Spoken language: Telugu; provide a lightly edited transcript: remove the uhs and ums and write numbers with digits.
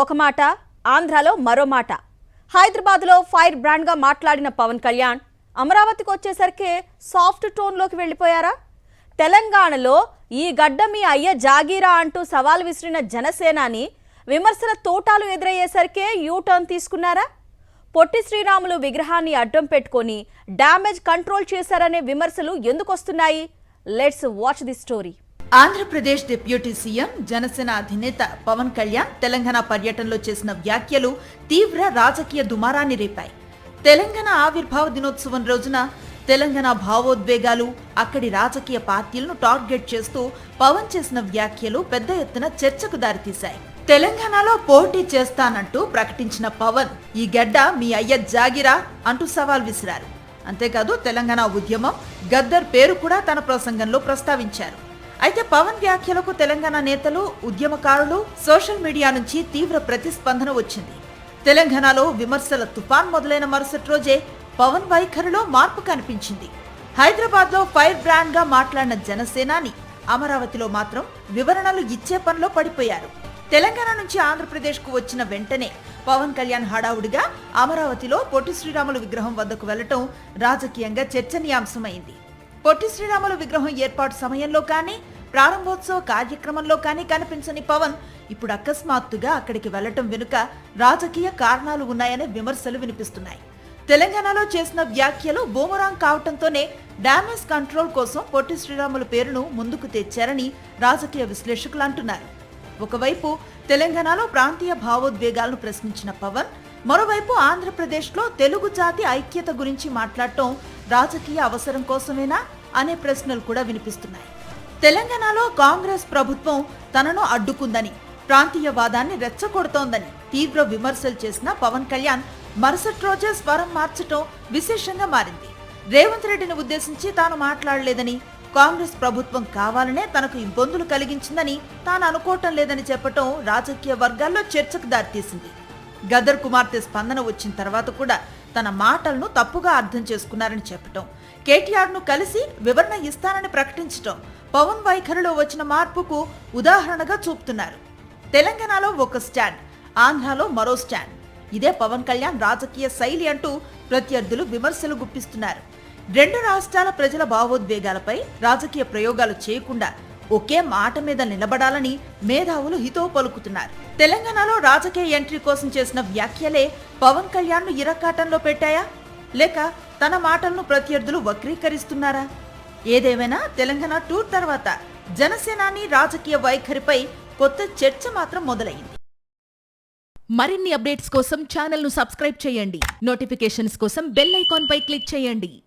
ఒక మాట, ఆంధ్రాలో మరో మాట. హైదరాబాద్లో ఫైర్ బ్రాండ్గా మాట్లాడిన పవన్ కళ్యాణ్ అమరావతికి వచ్చేసరికి సాఫ్ట్ టోన్లోకి వెళ్ళిపోయారా? తెలంగాణలో ఈ గడ్డ మీ అయ్య జాగీరా అంటూ సవాల్ విసిరిన జనసేనాని విమర్శల తోటాలు ఎదురయ్యేసరికే యూటర్న్ తీసుకున్నారా? పొట్టి శ్రీరాములు విగ్రహాన్ని అడ్డం పెట్టుకొని డ్యామేజ్ కంట్రోల్ చేశారనే విమర్శలు ఎందుకు వస్తున్నాయి? Let's watch the story. Andhra Pradesh deputy CM Janasena అధినేత పవన్ కళ్యాణ్ తెలంగాణ పర్యటనలో చేసిన వ్యాఖ్యలు తీవ్ర రాజకీయ దుమారాన్ని రేపాయి. తెలంగాణ ఆవిర్భావ దినోత్సవం రోజున తెలంగాణ భావోద్వేగాలు, అక్కడి రాజకీయ పార్టీలను టార్గెట్ చేస్తూ పవన్ చేసిన వ్యాఖ్యలు పెద్ద ఎత్తున చర్చకు దారితీశాయి. తెలంగాణలో పోటీ చేస్తానంటూ ప్రకటించిన పవన్ ఈ గడ్డ మీ అయ్య జాగిరా అంటూ సవాల్ విసిరారు. అంతేకాదు తెలంగాణ ఉద్యమం, గద్దర్ పేరు కూడా తన ప్రసంగంలో ప్రస్తావించారు. అయితే పవన్ వ్యాఖ్యలకు తెలంగాణ నేతలు, ఉద్యమకారులు, సోషల్ మీడియా నుంచి తీవ్ర ప్రతిస్పందన వచ్చింది. తెలంగాణలో విమర్శల తుఫాన్ మొదలైన మరుసటి రోజే పవన్ వైఖరిలో మార్పు కనిపించింది. హైదరాబాద్ లో ఫైర్ బ్రాండ్ గా మాట్లాడిన జనసేనాని అమరావతిలో మాత్రం వివరణలు ఇచ్చే పనిలో పడిపోయారు. తెలంగాణ నుంచి ఆంధ్రప్రదేశ్ కు వచ్చిన వెంటనే పవన్ కళ్యాణ్ హడావుడిగా అమరావతిలో పొట్టి శ్రీరాములు విగ్రహం వద్దకు వెళ్లటం రాజకీయంగా చర్చనీయాంశమైంది. పొట్టి శ్రీరాములు విగ్రహం ఏర్పాటు సమయంలో కానీ, ప్రారంభోత్సవ కార్యక్రమంలో కానీ కనిపించని పవన్ ఇప్పుడు అకస్మాత్తుగా అక్కడికి వెళ్లటం వెనుక రాజకీయ కారణాలు ఉన్నాయనే విమర్శలు వినిపిస్తున్నాయి. తెలంగాణలో చేసిన వ్యాఖ్యలు బూమరాంగ్ కావటంతోనే డ్యామేజ్ కంట్రోల్ కోసం పొట్టి శ్రీరాములు పేరును ముందుకు తెచ్చారని రాజకీయ విశ్లేషకులు అంటున్నారు. ఒకవైపు తెలంగాణలో ప్రాంతీయ భావోద్వేగాలను ప్రశ్నించిన పవన్, మరోవైపు ఆంధ్రప్రదేశ్లో తెలుగు జాతి ఐక్యత గురించి మాట్లాడటం రాజకీయ అవసరం కోసమేనా అనే ప్రశ్నలు కూడా వినిపిస్తున్నాయి. తెలంగాణలో కాంగ్రెస్ ప్రభుత్వం తనను అడ్డుకుందని, ప్రాంతీయవాదాన్ని రెచ్చగొడుతోందని తీవ్ర విమర్శలు చేసిన పవన్ కళ్యాణ్ మరుసటి రోజే స్వరం మార్చటం విశేషంగా మారింది. రేవంత్ రెడ్డిని ఉద్దేశించి తాను మాట్లాడలేదని, కాంగ్రెస్ ప్రభుత్వం కావాలనే తనకు ఇబ్బందులు కలిగించిందని తాను అనుకోవటం లేదని చెప్పటం రాజకీయ వర్గాల్లో చర్చకు దారితీసింది. గద్దర్ కుమార్తె స్పందన వచ్చిన తర్వాత కూడా తన మాటలను తప్పుగా అర్థం చేసుకున్నారని చెప్పటం, కేటీఆర్ ను కలిసి వివరణ ఇస్తానని ప్రకటించటం పవన్ వైఖరిలో వచ్చిన మార్పుకు ఉదాహరణగా చూపుతున్నారు. తెలంగాణలో ఒక స్టాండ్, ఆంధ్రాలో మరో స్టాండ్. ఇదే పవన్ కళ్యాణ్ రాజకీయ శైలి అంటూ ప్రత్యర్థులు విమర్శలు గుప్పిస్తున్నారు. రెండు రాష్ట్రాల ప్రజల భావోద్వేగాలపై రాజకీయ ప్రయోగాలు చేయకుండా ఒకే మాట మీద నిలబడాలని మేధావులు హితవు పలుకుతున్నారు. తెలంగాణలో రాజకీయ ఎంట్రీ కోసం చేసిన వ్యాఖ్యలే పవన్ కళ్యాణ్ ను ఇరకాటంలో పెట్టాయా, లేక తన మాటలను ప్రత్యర్థులు వక్రీకరిస్తున్నారా? ఏదేమైనా తెలంగాణ టూర్ తర్వాత జనసేనాని రాజకీయ వైఖరిపై కొత్త చర్చ మాత్రం మొదలైంది. మరిన్ని అప్డేట్స్ కోసం ఛానల్ ను సబ్స్క్రైబ్ చేయండి. నోటిఫికేషన్స్ కోసం బెల్ ఐకాన్ పై క్లిక్ చేయండి.